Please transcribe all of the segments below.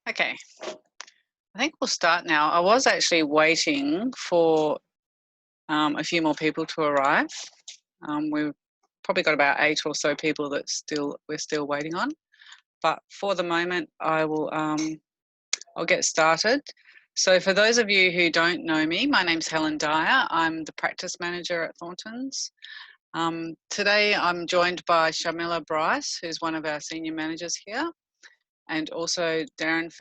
Okay, I think we'll start now. I was actually waiting for a few more people to arrive. We've probably got about 8 or so people that we're still waiting on. But for the moment, I'll get started. So for those of you who don't know me, my name's Helen Dyer. I'm the practice manager at Thorntons. Today I'm joined by Sharmila Bryce, who's one of our senior managers here, and also Darren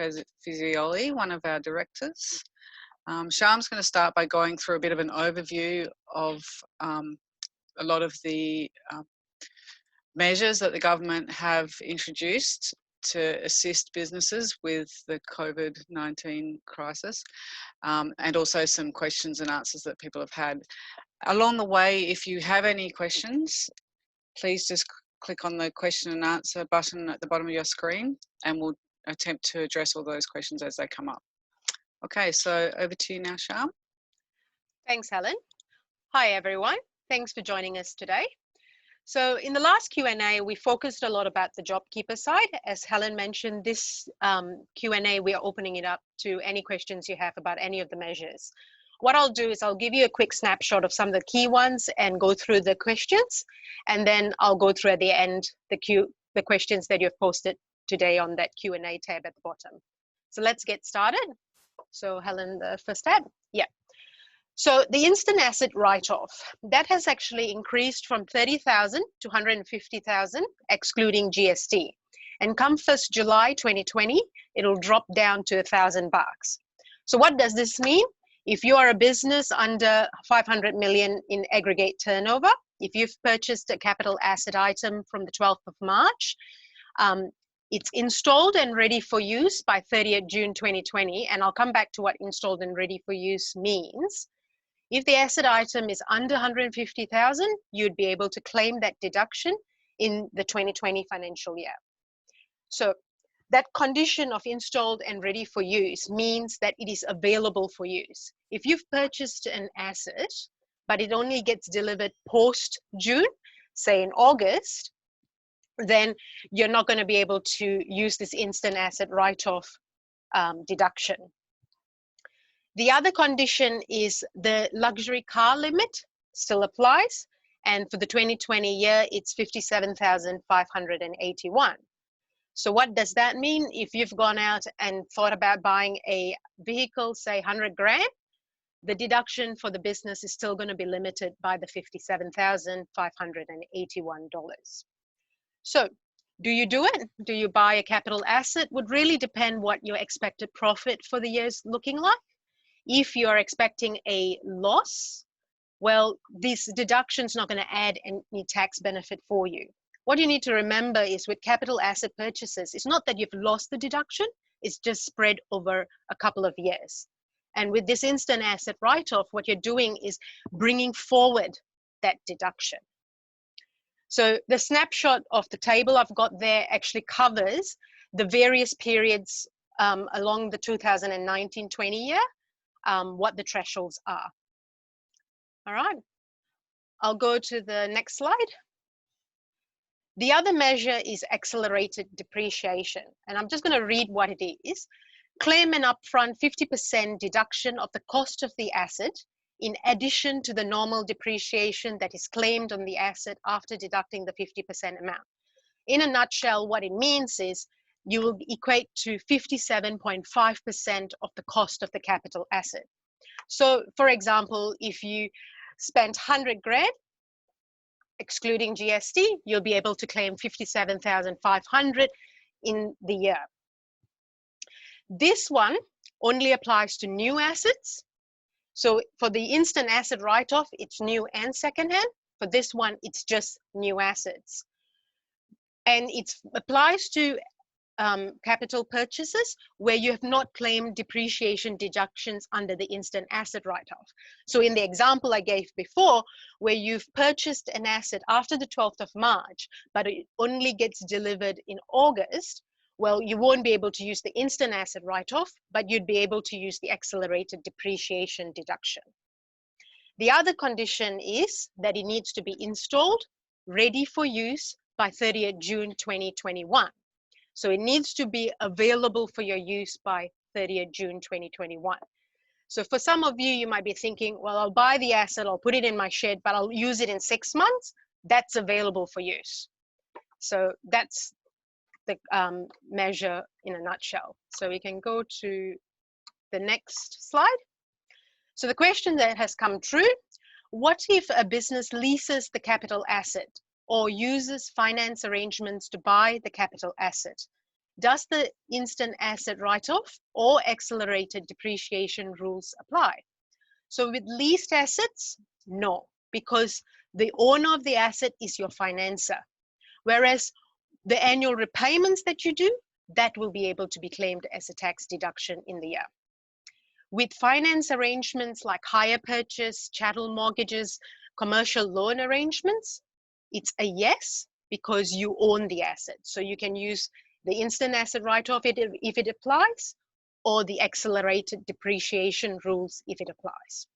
Fizioli, one of our directors. Sharm's going to start by going through a bit of an overview of a lot of the measures that the government have introduced to assist businesses with the COVID-19 crisis, and also some questions and answers that people have had. Along the way, if you have any questions, please just click on the question and answer button at the bottom of your screen, and we'll attempt to address all those questions as they come up. Okay, so over to you now, Sharm. Thanks, Helen. Hi, everyone. Thanks for joining us today. So in the last Q&A, we focused a lot about the JobKeeper side. As Helen mentioned, this Q&A, we are opening it up to any questions you have about any of the measures. What I'll do is I'll give you a quick snapshot of some of the key ones and go through the questions, and then I'll go through at the end the questions that you've posted today on that Q&A tab at the bottom. So let's get started. So Helen, the first tab. Yeah. So the instant asset write-off, that has actually increased from 30,000 to 150,000, excluding GST. And come 1st July 2020, it'll drop down to $1,000. So what does this mean? If you are a business under 500 million in aggregate turnover, if you've purchased a capital asset item from the 12th of March, it's installed and ready for use by 30th June 2020, and I'll come back to what installed and ready for use means. If the asset item is under 150,000, you'd be able to claim that deduction in the 2020 financial year. So that condition of installed and ready for use means that it is available for use. If you've purchased an asset, but it only gets delivered post-June, say in August, then you're not going to be able to use this instant asset write-off deduction. The other condition is the luxury car limit still applies, and for the 2020 year, it's 57,581. So what does that mean? If you've gone out and thought about buying a vehicle, say 100 grand, the deduction for the business is still going to be limited by the $57,581. So do you do it? Do you buy a capital asset? Would really depend what your expected profit for the year is looking like. If you're expecting a loss, well, this deduction's not going to add any tax benefit for you. What you need to remember is with capital asset purchases, it's not that you've lost the deduction, it's just spread over a couple of years. And with this instant asset write-off, what you're doing is bringing forward that deduction. So the snapshot of the table I've got there actually covers the various periods along the 2019-20 year, what the thresholds are. All right, I'll go to the next slide. The other measure is accelerated depreciation, and I'm just going to read what it is. Claim an upfront 50% deduction of the cost of the asset in addition to the normal depreciation that is claimed on the asset after deducting the 50% amount. In a nutshell, what it means is you will equate to 57.5% of the cost of the capital asset. So for example, if you spent 100 grand, excluding GST, you'll be able to claim 57,500 in the year. This one only applies to new assets. So for the instant asset write-off, it's new and secondhand. For this one, it's just new assets. And it applies to capital purchases where you have not claimed depreciation deductions under the instant asset write-off. So in the example I gave before, where you've purchased an asset after the 12th of March, but it only gets delivered in August, well, you won't be able to use the instant asset write-off, but you'd be able to use the accelerated depreciation deduction. The other condition is that it needs to be installed, ready for use by 30th June 2021. So it needs to be available for your use by 30th June 2021. So for some of you, you might be thinking, well, I'll buy the asset, I'll put it in my shed, but I'll use it in 6 months. That's available for use. So that's the measure in a nutshell. So we can go to the next slide. So the question that has come true, what if a business leases the capital asset or uses finance arrangements to buy the capital asset? Does the instant asset write-off or accelerated depreciation rules apply? So with leased assets, no, because the owner of the asset is your financer. Whereas the annual repayments that you do, that will be able to be claimed as a tax deduction in the year. With finance arrangements like hire purchase, chattel mortgages, commercial loan arrangements, it's a yes because you own the asset. So you can use the instant asset write-off if it applies, or the accelerated depreciation rules if it applies.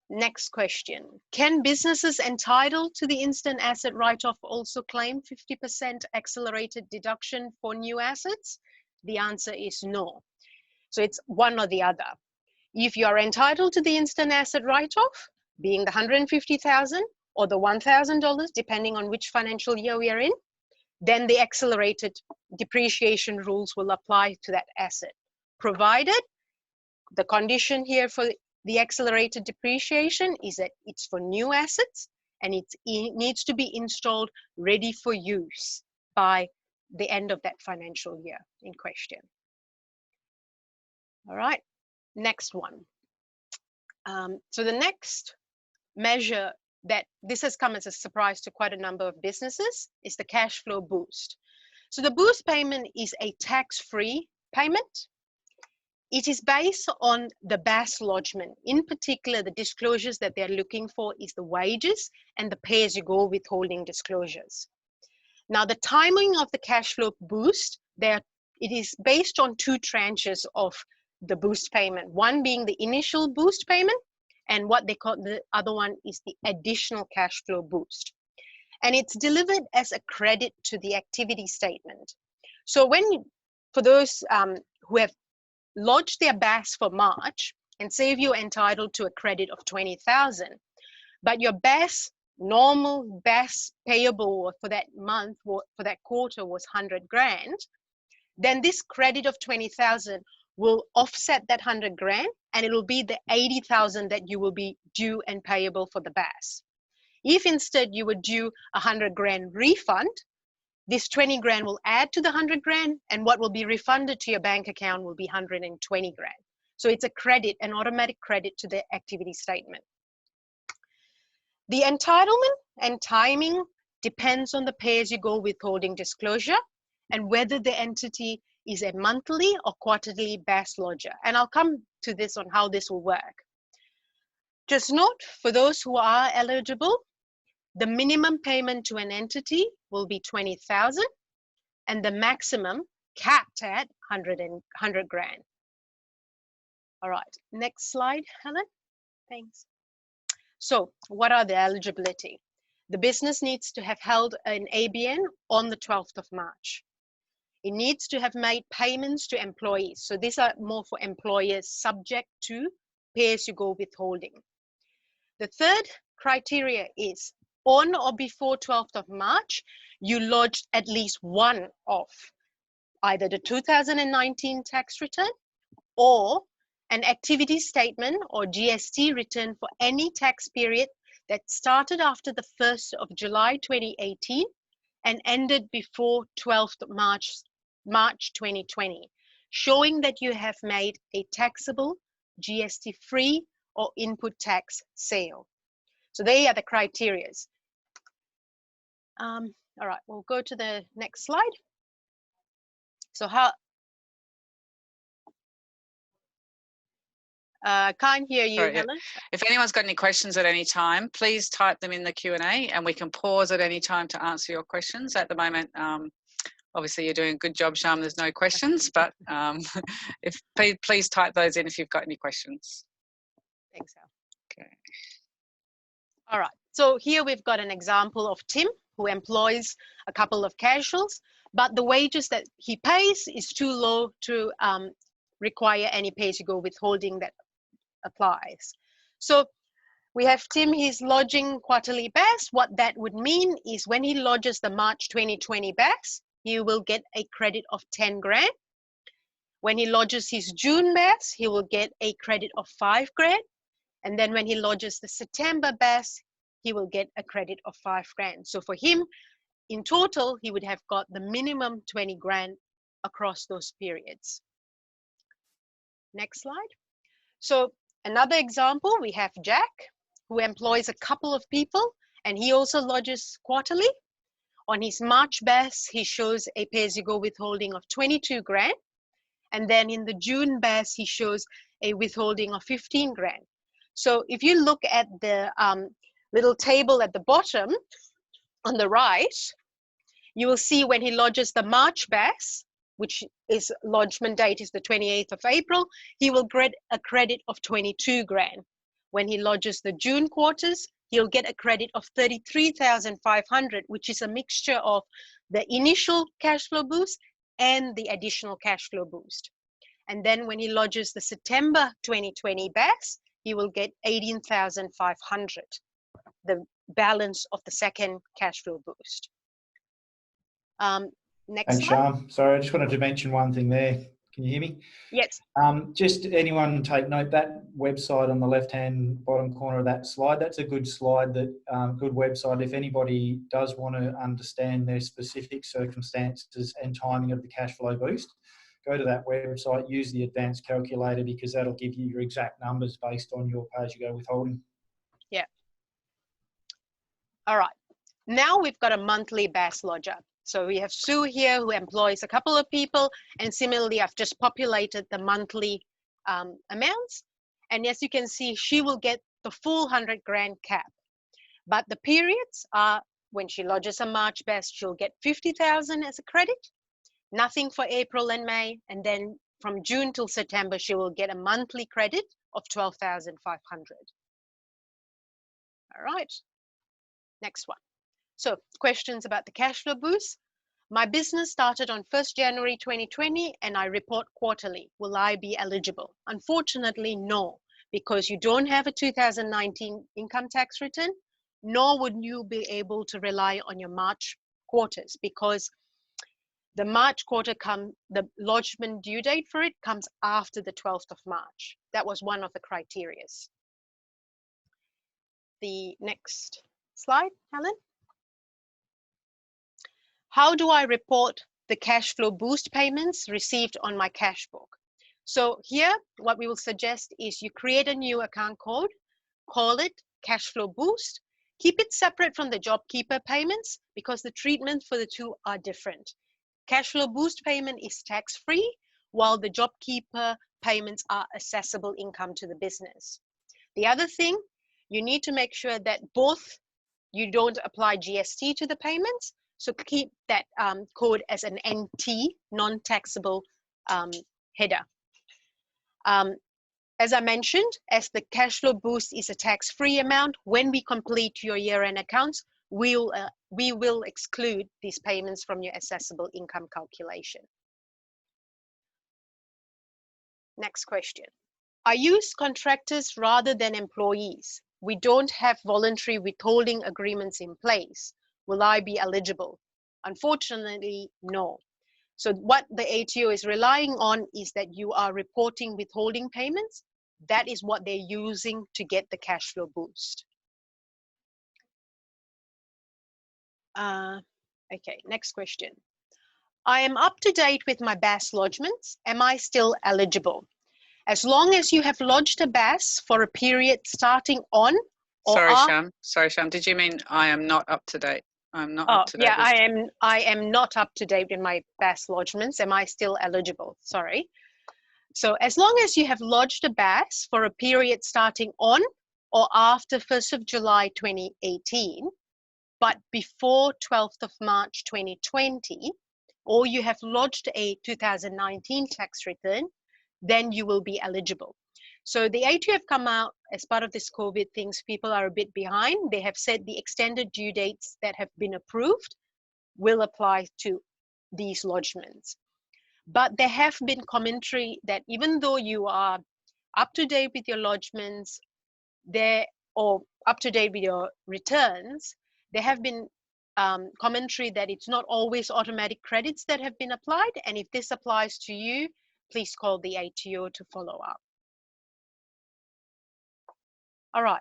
Next question. Can businesses entitled to the instant asset write-off also claim 50% accelerated deduction for new assets? The answer is no. So it's one or the other. If you are entitled to the instant asset write-off, being the $150,000 or the $1,000, depending on which financial year we are in, then the accelerated depreciation rules will apply to that asset, provided the condition here for the accelerated depreciation is that it's for new assets and it needs to be installed ready for use by the end of that financial year in question. All right, next one. So the next measure that this has come as a surprise to quite a number of businesses is the cash flow boost. So the boost payment is a tax-free payment. It is based on the BAS lodgement. In particular, the disclosures that they're looking for is the wages and the pay-as-you-go withholding disclosures. Now, the timing of the cash flow boost, it is based on 2 tranches of the boost payment, one being the initial boost payment, and what they call the other one is the additional cash flow boost. And it's delivered as a credit to the activity statement. So for those who have lodged their BAS for March, and say if you're entitled to a credit of 20,000, but your BAS, normal BAS payable for that month, for that quarter was 100 grand, then this credit of 20,000 will offset that 100 grand and it will be the 80,000 that you will be due and payable for the BAS. If instead you were due 100 grand refund, this 20 grand will add to the 100 grand and what will be refunded to your bank account will be 120 grand. So it's a credit, an automatic credit to the activity statement. The entitlement and timing depends on the pay-as-you-go withholding disclosure and whether the entity is a monthly or quarterly BAS lodger. And I'll come to this on how this will work. Just note, for those who are eligible, the minimum payment to an entity will be 20,000 and the maximum capped at 100 grand. All right, next slide, Helen. Thanks. So what are the eligibility? The business needs to have held an ABN on the 12th of March. It needs to have made payments to employees. So these are more for employers subject to pay-as-you-go withholding. The third criteria is on or before 12th of March, you lodged at least one of either the 2019 tax return or an activity statement or GST return for any tax period that started after the 1st of July 2018 and ended before 12th March 2020, showing that you have made a taxable GST-free or input tax sale. So they are the criteria. All right, we'll go to the next slide. So can't hear you, Sorry, Helen. If anyone's got any questions at any time, please type them in the Q&A and we can pause at any time to answer your questions. At the moment, obviously you're doing a good job, Sham, there's no questions, but please type those in if you've got any questions. Thanks, Hal. Okay. All right, so here we've got an example of Tim, who employs a couple of casuals, but the wages that he pays is too low to require any pay-as-you-go withholding that applies. So we have Tim, he's lodging quarterly BAS. What that would mean is when he lodges the March 2020 BAS, he will get a credit of 10 grand. When he lodges his June BAS, he will get a credit of 5 grand. And then when he lodges the September BAS, he will get a credit of 5 grand. So for him, in total, he would have got the minimum 20 grand across those periods. Next slide. So another example, we have Jack, who employs a couple of people, and he also lodges quarterly. On his March BAS, he shows a pay-as-you-go withholding of 22 grand. And then in the June BAS, he shows a withholding of 15 grand. So if you look at the little table at the bottom on the right, you will see when he lodges the March BAS, which is lodgement date is the 28th of April, he will get a credit of 22 grand. When he lodges the June quarters, he'll get a credit of 33,500, which is a mixture of the initial cash flow boost and the additional cash flow boost. And then when he lodges the September 2020 BAS, he will get 18,500, the balance of the second cash flow boost. Next Thanks, slide. Sham. Sorry, I just wanted to mention one thing there. Can you hear me? Yes. Just anyone take note, that website on the left-hand bottom corner of that slide, that's a good slide, that good website. If anybody does want to understand their specific circumstances and timing of the cash flow boost, go to that website, use the advanced calculator, because that'll give you your exact numbers based on your pay-as-you-go withholding. Yeah. All right. Now we've got a monthly BAS lodger. So we have Sue here who employs a couple of people, and similarly, I've just populated the monthly amounts. And as you can see, she will get the full 100 grand cap. But the periods are when she lodges a March BAS, she'll get 50,000 as a credit, nothing for April and May, and then from June till September, she will get a monthly credit of 12,500. All right, next one. So questions about the cash flow boost. My business started on 1st January 2020 and I report quarterly. Will I be eligible? Unfortunately, no, because you don't have a 2019 income tax return, nor would you be able to rely on your March quarters, because the March quarter the lodgement due date for it comes after the 12th of March. That was one of the criteria. The next slide, Helen. How do I report the cash flow boost payments received on my cash book? So here, what we will suggest is you create a new account code, call it cash flow boost, keep it separate from the JobKeeper payments because the treatment for the two are different. Cash flow boost payment is tax-free, while the JobKeeper payments are assessable income to the business. The other thing, you need to make sure that both you don't apply GST to the payments, so keep that code as an NT, non-taxable header. As I mentioned, as the cash flow boost is a tax-free amount, when we complete your year-end accounts, we will exclude these payments from your assessable income calculation. Next question. I use contractors rather than employees. We don't have voluntary withholding agreements in place. Will I be eligible? Unfortunately, no. So what the ATO is relying on is that you are reporting withholding payments. That is what they're using to get the cash flow boost. Okay, next question. I am up to date with my BAS lodgements. Am I still eligible? As long as you have lodged a BAS for a period starting on or Sorry, Sham. Did you mean I am not up to date? I'm not up to date. Yeah, I am not up to date in my BAS lodgements. Am I still eligible? Sorry. So as long as you have lodged a BAS for a period starting on or after 1st of July 2018, but before 12th of March 2020, or you have lodged a 2019 tax return, then you will be eligible. So the ATO have come out as part of this COVID things, people are a bit behind. They have said the extended due dates that have been approved will apply to these lodgements. But there have been commentary that even though you are up to date with your lodgements or up to date with your returns, there have been commentary that it's not always automatic credits that have been applied. And if this applies to you, please call the ATO to follow up. All right.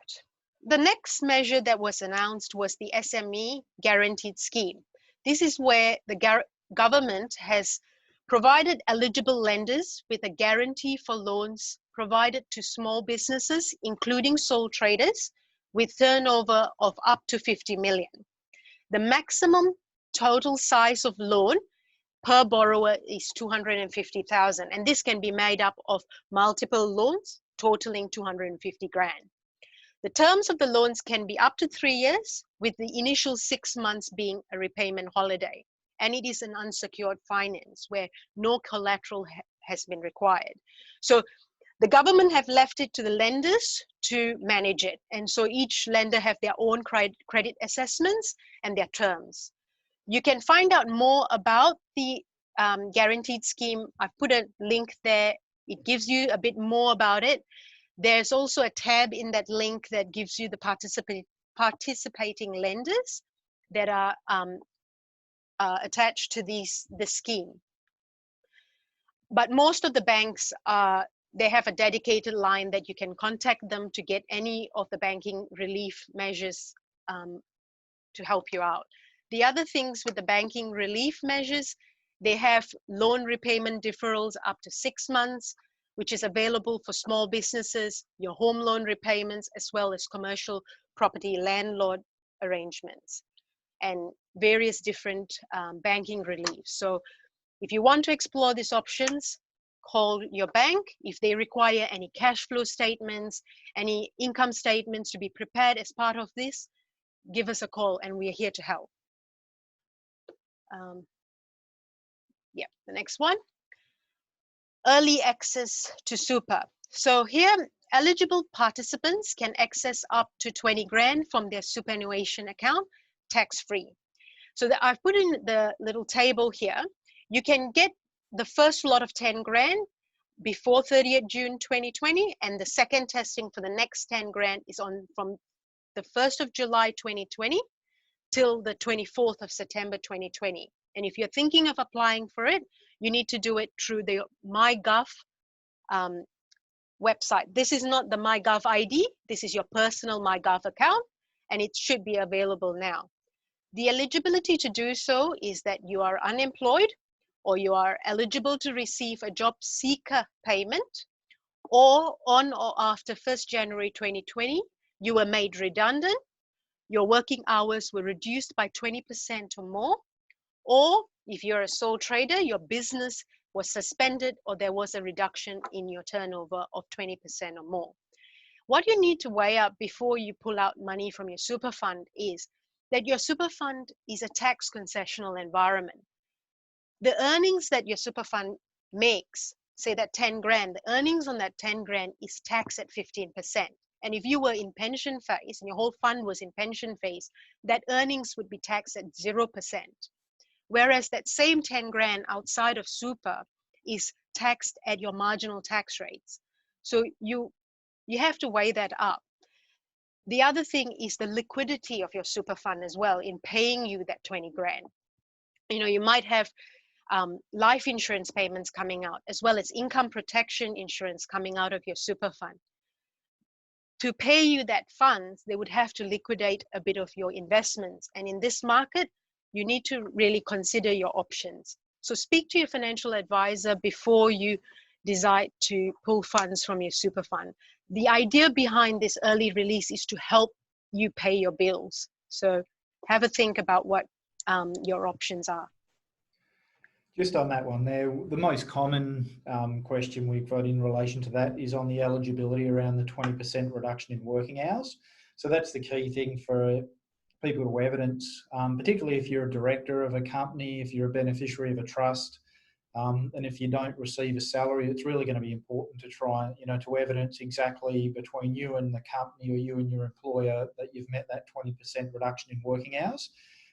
The next measure that was announced was the SME Guaranteed Scheme. This is where the government has provided eligible lenders with a guarantee for loans provided to small businesses, including sole traders, with turnover of up to 50 million. The maximum total size of loan per borrower is 250,000, and this can be made up of multiple loans totaling 250 grand. The terms of the loans can be up to 3 years, with the initial 6 months being a repayment holiday. And it is an unsecured finance where no collateral has been required. So the government have left it to the lenders to manage it. And so each lender have their own credit assessments and their terms. You can find out more about the guaranteed scheme. I've put a link there. It gives you a bit more about it. There's also a tab in that link that gives you the participating lenders that are attached to the scheme. But most of the banks, they have a dedicated line that you can contact them to get any of the banking relief measures to help you out. The other things with the banking relief measures, they have loan repayment deferrals up to 6 months, which is available for small businesses, your home loan repayments, as well as commercial property landlord arrangements, and various different banking reliefs. So if you want to explore these options, call your bank. If they require any cash flow statements, any income statements to be prepared as part of this, give us a call and we are here to help. Yeah, the next one. Early access to super. So here, eligible participants can access up to 20 grand from their superannuation account, tax-free. So I've put in the little table here. You can get the first lot of 10 grand before 30th June 2020, and the second testing for the next 10 grand is on from the 1st of July 2020 till the 24th of September 2020. And if you're thinking of applying for it, you need to do it through the MyGov website. This is not the MyGov ID. This is your personal MyGov account, and it should be available now. The eligibility to do so is that you are unemployed, or you are eligible to receive a job seeker payment, or on or after 1st January 2020, you were made redundant, your working hours were reduced by 20% or more, or if you're a sole trader, your business was suspended or there was a reduction in your turnover of 20% or more. What you need to weigh up before you pull out money from your super fund is that your super fund is a tax concessional environment. The earnings that your super fund makes, say that 10 grand, the earnings on that 10 grand is taxed at 15%. And if you were in pension phase and your whole fund was in pension phase, that earnings would be taxed at 0%. Whereas that same 10 grand outside of super is taxed at your marginal tax rates. So you have to weigh that up. The other thing is the liquidity of your super fund as well in paying you that 20 grand. You know, you might have life insurance payments coming out, as well as income protection insurance coming out of your super fund. To pay you that funds, they would have to liquidate a bit of your investments. And in this market, you need to really consider your options. So speak to your financial advisor before you decide to pull funds from your super fund. The idea behind this early release is to help you pay your bills. So have a think about what your options are. Just on that one there, the most common question we've got in relation to that is on the eligibility around the 20% reduction in working hours. So that's the key thing for people to evidence, particularly if you're a director of a company, if you're a beneficiary of a trust, And if you don't receive a salary, it's really going to be important to try, to evidence exactly between you and the company or you and your employer that you've met that 20% reduction in working hours.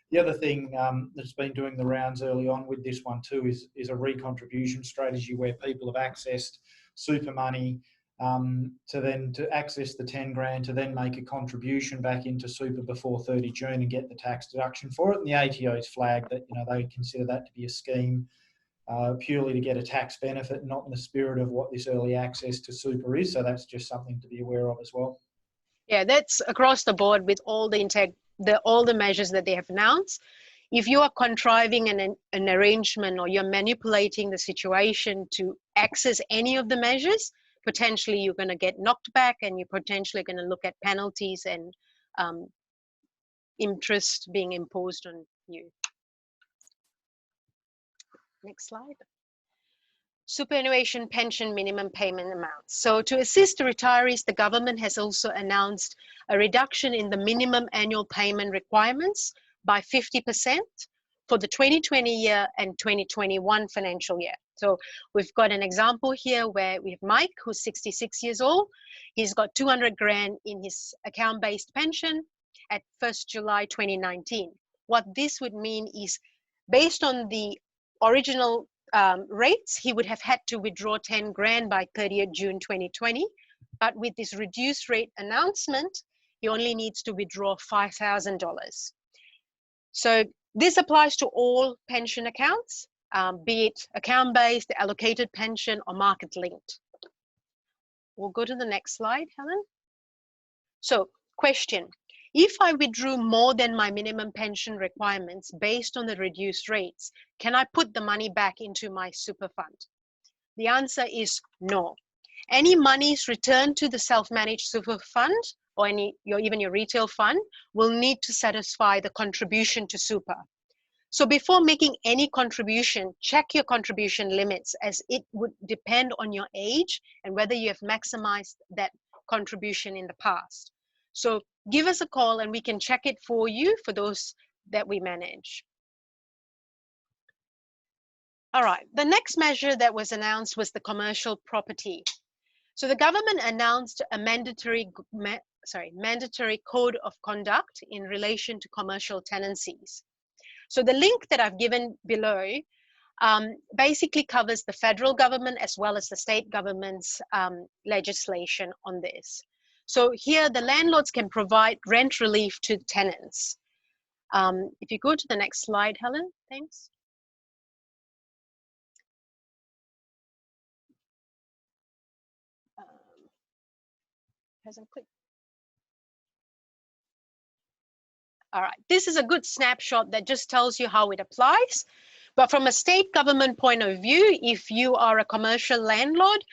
The other thing that's been doing the rounds early on with this one too is a recontribution strategy where people have accessed super money to access the 10 grand to then make a contribution back into super before 30 June and get the tax deduction for it. And the ATO's flagged that, they consider that to be a scheme purely to get a tax benefit, not in the spirit of what this early access to super is. So that's just something to be aware of as well. Yeah, that's across the board with all the measures that they have announced. If you are contriving an arrangement or you're manipulating the situation to access any of the measures, potentially you're going to get knocked back and you're potentially going to look at penalties and interest being imposed on you. Next slide. Superannuation pension minimum payment amounts. So to assist the retirees, the government has also announced a reduction in the minimum annual payment requirements by 50% for the 2020 year and 2021 financial year. So we've got an example here where we have Mike, who's 66 years old. He's got 200 grand in his account-based pension at 1st July 2019. What this would mean is based on the original rates, he would have had to withdraw 10 grand by 30th June 2020. But with this reduced rate announcement, he only needs to withdraw $5,000. So this applies to all pension accounts, be it account-based, allocated pension, or market-linked. We'll go to the next slide, Helen. So, question. If I withdrew more than my minimum pension requirements based on the reduced rates, can I put the money back into my super fund? The answer is no. Any monies returned to the self-managed super fund or even your retail fund will need to satisfy the contribution to super. So before making any contribution, check your contribution limits, as it would depend on your age and whether you have maximized that contribution in the past. So give us a call and we can check it for you for those that we manage. All right, the next measure that was announced was the commercial property. So the government announced a mandatory code of conduct in relation to commercial tenancies. So the link that I've given below basically covers the federal government as well as the state government's legislation on this. So here the landlords can provide rent relief to tenants. If you go to the next slide, Helen, thanks. Hasn't clicked. All right, this is a good snapshot that just tells you how it applies. But from a state government point of view, if you are a commercial landlord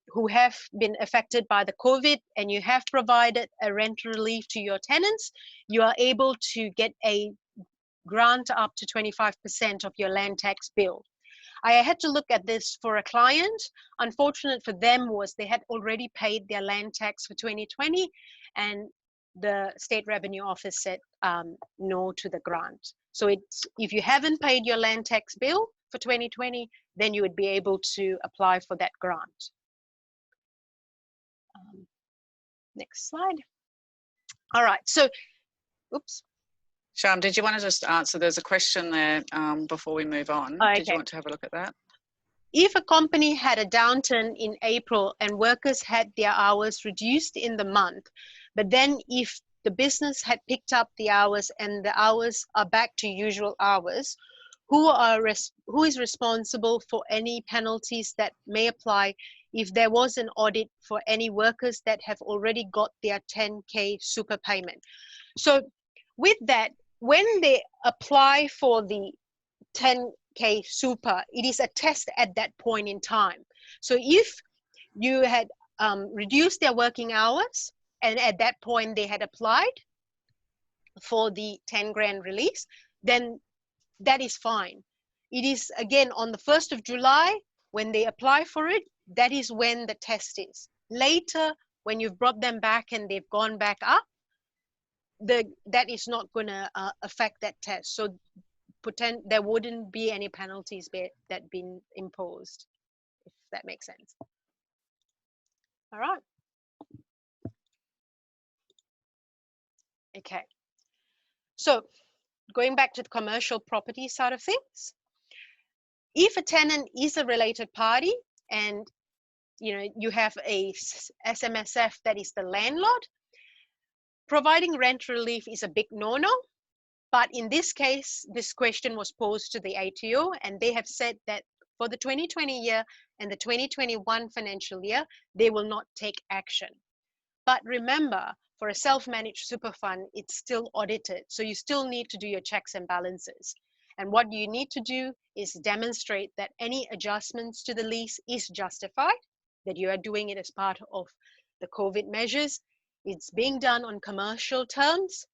who have been affected by the COVID and you have provided a rent relief to your tenants, you are able to get a grant up to 25% of your land tax bill. I had to look at this for a client. Unfortunate for them was they had already paid their land tax for 2020 and the State Revenue Office said no to the grant. So if you haven't paid your land tax bill for 2020, then you would be able to apply for that grant. Next slide. All right, so, oops. Sham, did you want to just answer? There's a question there before we move on. Okay. Did you want to have a look at that? If a company had a downturn in April and workers had their hours reduced in the month, but then if the business had picked up the hours and the hours are back to usual hours, who is responsible for any penalties that may apply if there was an audit for any workers that have already got their 10K super payment? So with that, when they apply for the 10K super, it is a test at that point in time. So if you had reduced their working hours and at that point they had applied for the 10 grand release, then that is fine. It is again on the 1st of July when they apply for it, that is when the test is. Later, when you've brought them back and they've gone back up, that is not going to affect that test. So there wouldn't be any penalties that been imposed, if that makes sense. All right. Okay. So going back to the commercial property side of things, if a tenant is a related party and you have a SMSF that is the landlord, providing rent relief is a big no-no. But in this case, this question was posed to the ATO, and they have said that for the 2020 year and the 2021 financial year, they will not take action. But remember, for a self-managed super fund, it's still audited. So you still need to do your checks and balances. And what you need to do is demonstrate that any adjustments to the lease is justified, that you are doing it as part of the COVID measures. It's being done on commercial terms.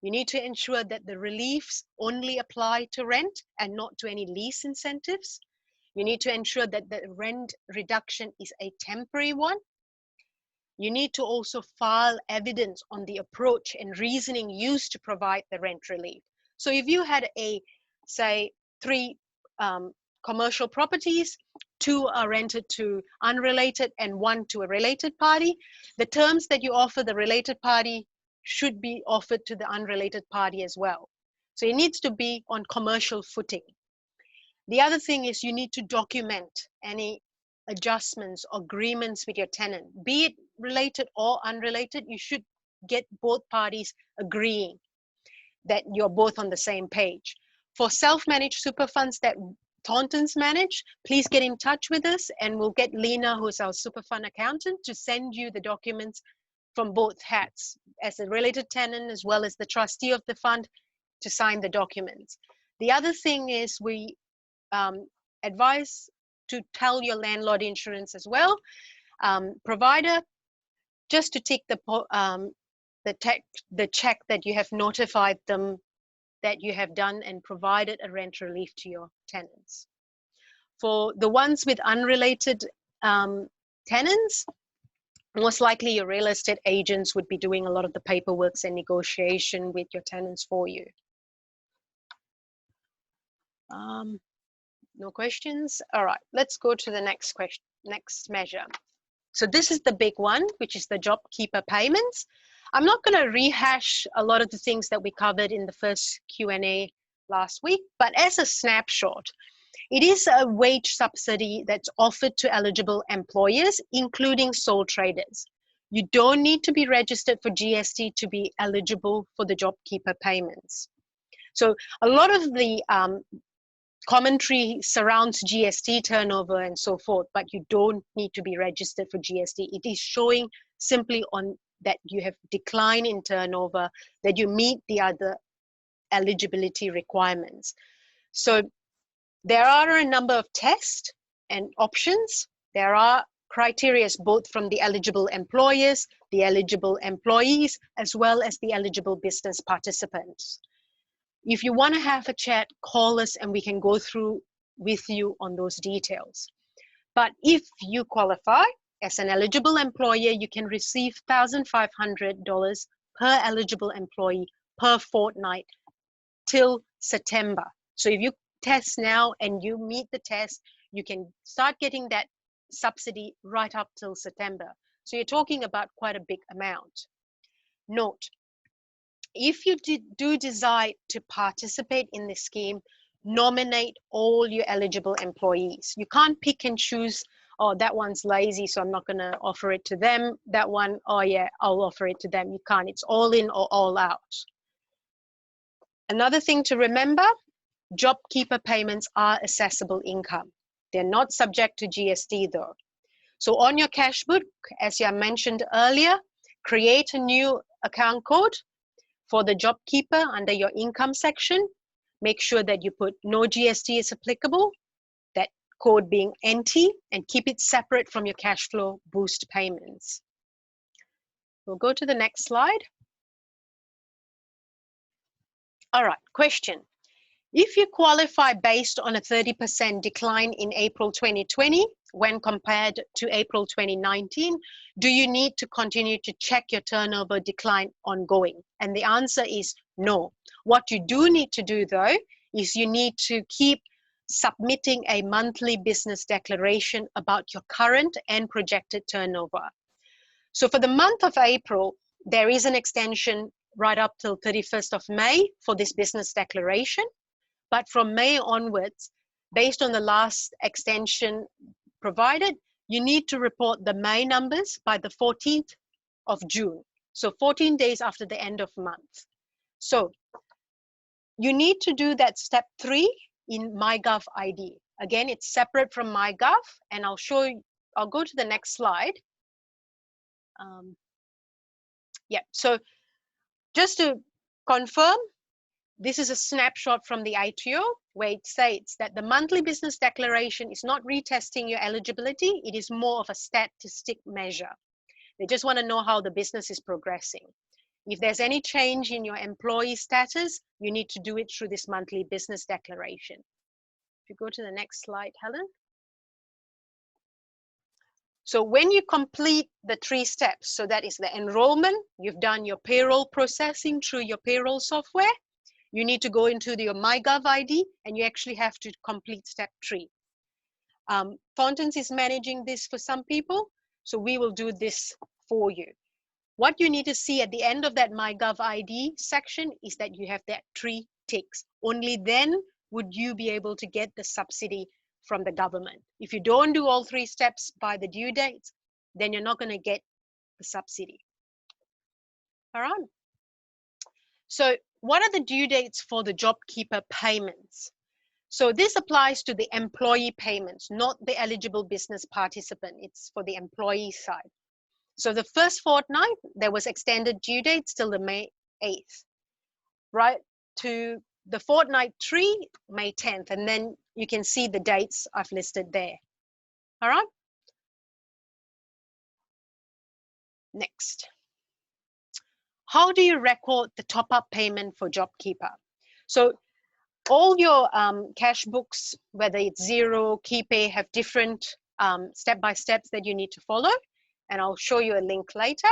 You need to ensure that the reliefs only apply to rent and not to any lease incentives. You need to ensure that the rent reduction is a temporary one. You need to also file evidence on the approach and reasoning used to provide the rent relief. So if you had say 3 commercial properties, 2 are rented to unrelated and 1 to a related party, the terms that you offer the related party should be offered to the unrelated party as well. So it needs to be on commercial footing. The other thing is you need to document any adjustments, agreements with your tenant, be it related or unrelated. You should get both parties agreeing that you're both on the same page. For self-managed super funds that Thorntons manage, please get in touch with us and we'll get Lena, who's our super fund accountant, to send you the documents from both hats, as a related tenant as well as the trustee of the fund, to sign the documents. The other thing is we advise to tell your landlord insurance as well, provider, just to tick the check that you have notified them that you have done and provided a rent relief to your tenants. For the ones with unrelated tenants, most likely your real estate agents would be doing a lot of the paperwork and negotiation with your tenants for you. No questions? All right, let's go to the next question, next measure. So this is the big one, which is the JobKeeper payments. I'm not going to rehash a lot of the things that we covered in the first Q&A last week, but as a snapshot, it is a wage subsidy that's offered to eligible employers, including sole traders. You don't need to be registered for GST to be eligible for the JobKeeper payments. So a lot of the commentary surrounds GST turnover and so forth, but you don't need to be registered for GST. It is showing simply on that you have decline in turnover, that you meet the other eligibility requirements. So there are a number of tests and options. There are criteria both from the eligible employers, the eligible employees, as well as the eligible business participants. If you want to have a chat, call us and we can go through with you on those details. But if you qualify as an eligible employer, you can receive $1,500 per eligible employee per fortnight till September. So if you test now and you meet the test, you can start getting that subsidy right up till September. So you're talking about quite a big amount. Note, if you do decide to participate in this scheme, nominate all your eligible employees. You can't pick and choose, oh, that one's lazy, so I'm not going to offer it to them. That one, oh yeah, I'll offer it to them. You can't. It's all in or all out. Another thing to remember, JobKeeper payments are assessable income. They're not subject to GST though. So on your cash book, as I mentioned earlier, create a new account code for the JobKeeper under your income section. Make sure that you put no GST is applicable, that code being NT, and keep it separate from your cash flow boost payments. We'll go to the next slide. All right, question. If you qualify based on a 30% decline in April 2020 when compared to April 2019, do you need to continue to check your turnover decline ongoing? And the answer is no. What you do need to do though is you need to keep submitting a monthly business declaration about your current and projected turnover. So for the month of April, there is an extension right up till 31st of May for this business declaration. But from May onwards, based on the last extension provided, you need to report the May numbers by the 14th of June. So 14 days after the end of month. So you need to do that step 3 in MyGov ID. Again, it's separate from MyGov, and I'll show you, I'll go to the next slide. Yeah, so just to confirm, this is a snapshot from the ITO where it states that the monthly business declaration is not retesting your eligibility. It is more of a statistic measure. They just want to know how the business is progressing. If there's any change in your employee status, you need to do it through this monthly business declaration. If you go to the next slide, Helen. So when you complete the 3 steps, so that is the enrollment, you've done your payroll processing through your payroll software, you need to go into your MyGov ID and you actually have to complete step 3. Thorntons is managing this for some people, so we will do this for you. What you need to see at the end of that MyGov ID section is that you have that 3 ticks. Only then would you be able to get the subsidy from the government. If you don't do all 3 steps by the due dates, then you're not going to get the subsidy. All right. So what are the due dates for the JobKeeper payments? So this applies to the employee payments, not the eligible business participant. It's for the employee side. So the first fortnight, there was extended due dates till the May 8th, right to the fortnight 3, May 10th, and then you can see the dates I've listed there. All right. Next. How do you record the top-up payment for JobKeeper? So all your cash books, whether it's Xero, KeyPay, have different step-by-steps that you need to follow, and I'll show you a link later.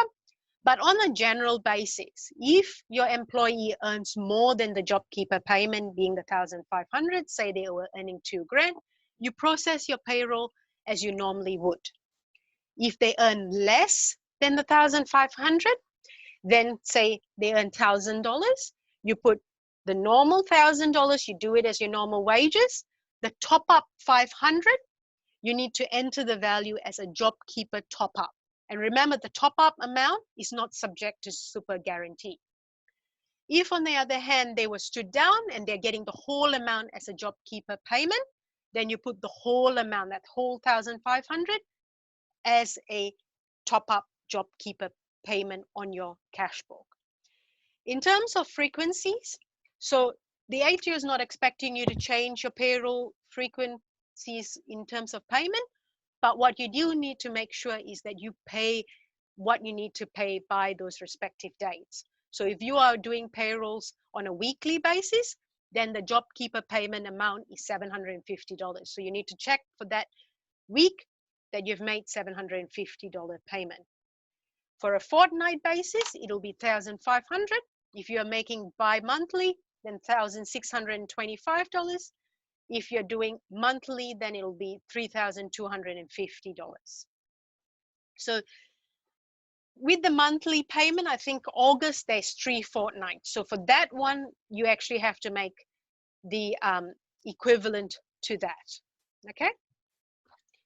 But on a general basis, if your employee earns more than the JobKeeper payment, being the 1,500, say they were earning 2 grand, you process your payroll as you normally would. If they earn less than the 1,500, then say they earn $1,000, you put the normal $1,000, you do it as your normal wages. The top up 500, you need to enter the value as a JobKeeper top up. And remember, the top up amount is not subject to super guarantee. If on the other hand, they were stood down and they're getting the whole amount as a JobKeeper payment, then you put the whole amount, that whole 1,500, as a top up JobKeeper payment on your cash book. In terms of frequencies, so the ATO is not expecting you to change your payroll frequencies in terms of payment, but what you do need to make sure is that you pay what you need to pay by those respective dates. So if you are doing payrolls on a weekly basis, then the JobKeeper payment amount is $750. So you need to check for that week that you've made $750 payment. For a fortnight basis, it'll be $1,500. If you're making bi-monthly, then $1,625. If you're doing monthly, then it'll be $3,250. So with the monthly payment, I think August, there's 3 fortnights. So for that one, you actually have to make the equivalent to that. Okay.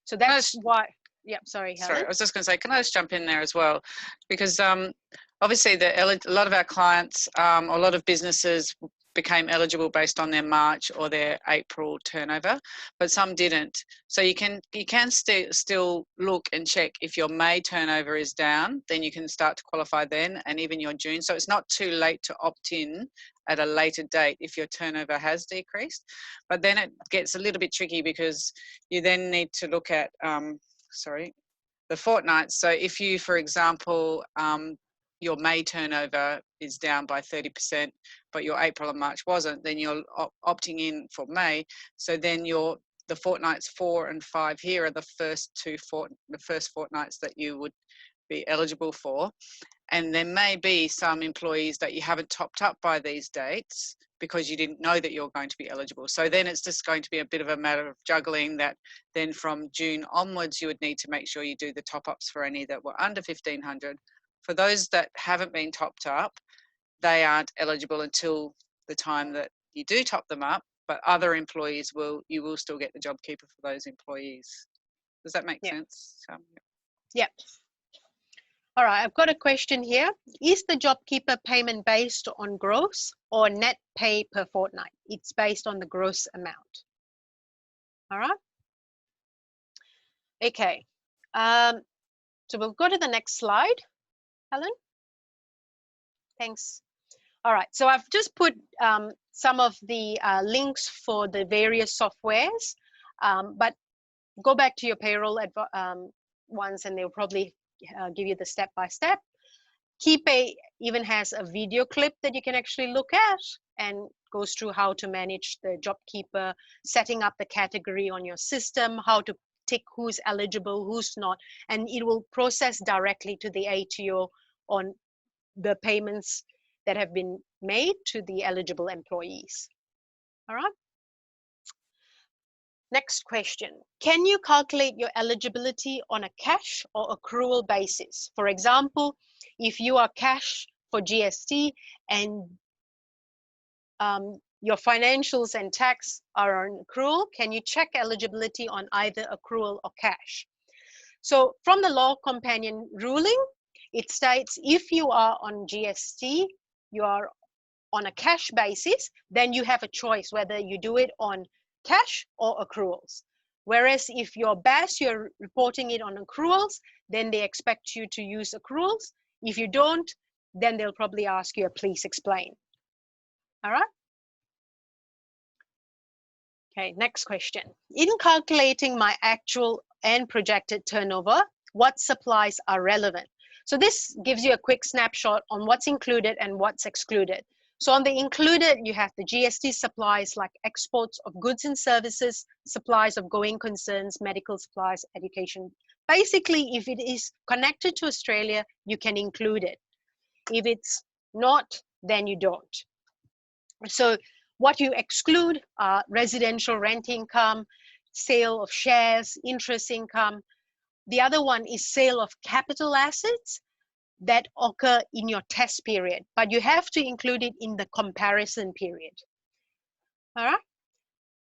So that's why. Yeah, sorry, Helen. Sorry, I was just going to say, can I just jump in there as well? Because obviously a lot of our clients, a lot of businesses became eligible based on their March or their April turnover, but some didn't. So you can still look and check if your May turnover is down, then you can start to qualify then, and even your June. So it's not too late to opt in at a later date if your turnover has decreased. But then it gets a little bit tricky because you then need to look at the fortnights. So if you, for example, your May turnover is down by 30%, but your April and March wasn't, then you're opting in for May. So then the fortnights 4 and 5 here are the first fortnights that you would be eligible for. And there may be some employees that you haven't topped up by these dates because you didn't know that you're going to be eligible. So then it's just going to be a bit of a matter of juggling that. Then from June onwards, you would need to make sure you do the top-ups for any that were under 1,500. For those that haven't been topped up, they aren't eligible until the time that you do top them up, but other employees you will still get the JobKeeper for those employees. Does that make sense? Yeah. All right, I've got a question here. Is the JobKeeper payment based on gross or net pay per fortnight? It's based on the gross amount. All right. Okay. So we'll go to the next slide, Helen. Thanks. All right, so I've just put some of the links for the various softwares, but go back to your payroll ones and they'll probably give you the step-by-step. KeyPay even has a video clip that you can actually look at and goes through how to manage the JobKeeper, setting up the category on your system, how to tick who's eligible, who's not, and it will process directly to the ATO on the payments that have been made to the eligible employees. All right. Next question. Can you calculate your eligibility on a cash or accrual basis? For example, if you are cash for GST and your financials and tax are on accrual, can you check eligibility on either accrual or cash? So from the Law Companion ruling, it states if you are on GST, you are on a cash basis, then you have a choice whether you do it on cash or accruals. Whereas if you're BAS, you're reporting it on accruals, then they expect you to use accruals. If you don't, then they'll probably ask you a please explain. All right. Okay, next question. In calculating my actual and projected turnover, what supplies are relevant? So this gives you a quick snapshot on what's included and what's excluded. So on the included, you have the GST supplies like exports of goods and services, supplies of going concerns, medical supplies, education. Basically, if it is connected to Australia, you can include it. If it's not, then you don't. So what you exclude are residential rent income, sale of shares, interest income. The other one is sale of capital assets that occur in your test period, but you have to include it in the comparison period. All right.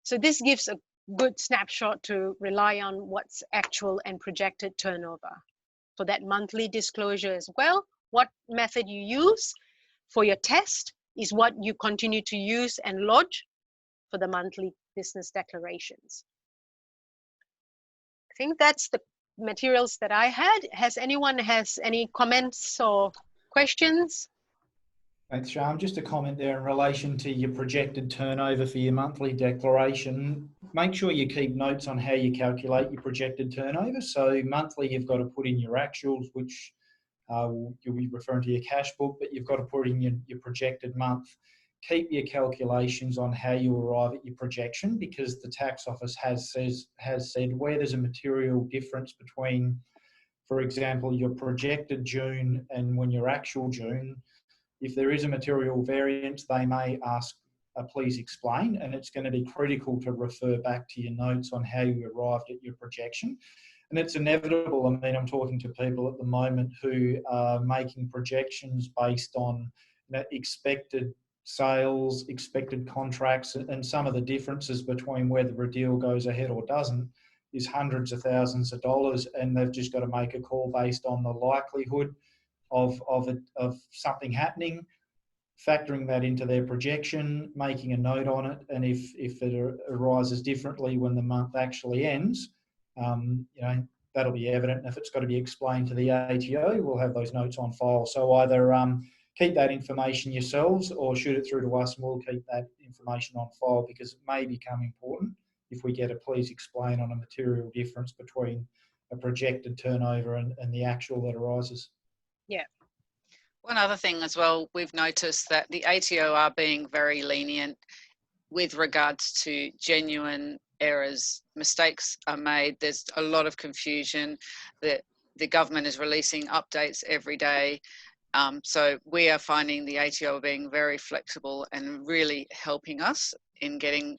So this gives a good snapshot to rely on what's actual and projected turnover. For that monthly disclosure as well, what method you use for your test is what you continue to use and lodge for the monthly business declarations. I think that's the materials that I had. Has anyone has any comments or questions? Thanks, Sham. Just a comment there in relation to your projected turnover for your monthly declaration. Make sure you keep notes on how you calculate your projected turnover. So monthly, you've got to put in your actuals, which you'll be referring to your cash book, but you've got to put in your projected month. Keep your calculations on how you arrive at your projection, because the tax office has said where there's a material difference between, for example, your projected June and when your actual June, if there is a material variance, they may ask please explain, and it's going to be critical to refer back to your notes on how you arrived at your projection. And it's inevitable. I mean, I'm talking to people at the moment who are making projections based on expected sales, expected contracts, and some of the differences between whether a deal goes ahead or doesn't is hundreds of thousands of dollars, and they've just got to make a call based on the likelihood of something happening, factoring that into their projection, making a note on it, and if it arises differently when the month actually ends, that'll be evident. And if it's got to be explained to the ATO, we'll have those notes on file. So either keep that information yourselves or shoot it through to us, and we'll keep that information on file, because it may become important if we get a please explain on a material difference between a projected turnover and the actual that arises. Yeah. One other thing as well, we've noticed that the ATO are being very lenient with regards to genuine errors. Mistakes are made. There's a lot of confusion. The government is releasing updates every day. So we are finding the ATO being very flexible and really helping us in getting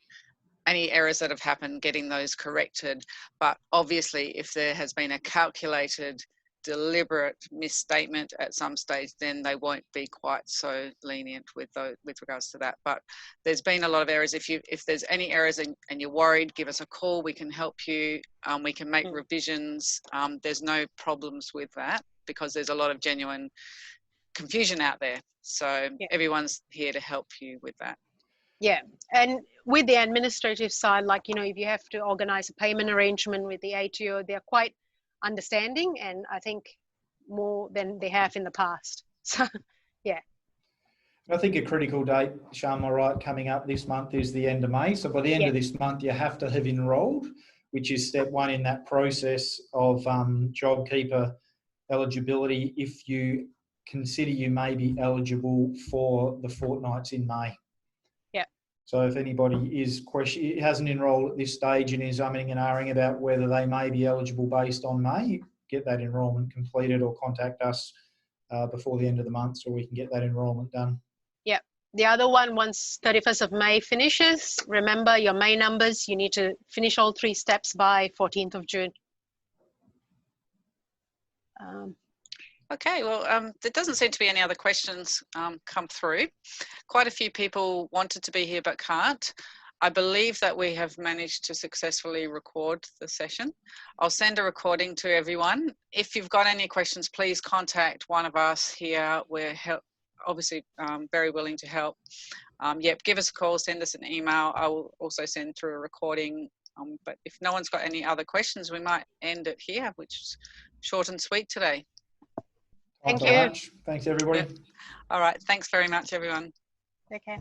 any errors that have happened, getting those corrected. But obviously, if there has been a calculated, deliberate misstatement at some stage, then they won't be quite so lenient with regards to that. But there's been a lot of errors. If there's any errors and you're worried, give us a call. We can help you. We can make revisions. There's no problems with that because there's a lot of genuine confusion out there. So everyone's here to help you with that. Yeah, and with the administrative side, like, you know, if you have to organize a payment arrangement with the ATO, they're quite understanding, and I think more than they have in the past. So, yeah. I think a critical date, Sharma, right, coming up this month is the end of May. So by the end of this month, you have to have enrolled, which is step one in that process of JobKeeper eligibility if you consider you may be eligible for the fortnights in May. So if anybody hasn't enrolled at this stage and is umming and ahhing about whether they may be eligible based on May, get that enrolment completed or contact us before the end of the month so we can get that enrolment done. Yeah. The other one, once 31st of May finishes, remember your May numbers, you need to finish all 3 steps by 14th of June. Okay, well, there doesn't seem to be any other questions come through. Quite a few people wanted to be here but can't. I believe that we have managed to successfully record the session. I'll send a recording to everyone. If you've got any questions, please contact one of us here. We're obviously very willing to help. Give us a call, send us an email. I will also send through a recording. But if no one's got any other questions, we might end it here, which is short and sweet today. Thank you. Thanks, everybody. All right. Thanks very much, everyone. Okay.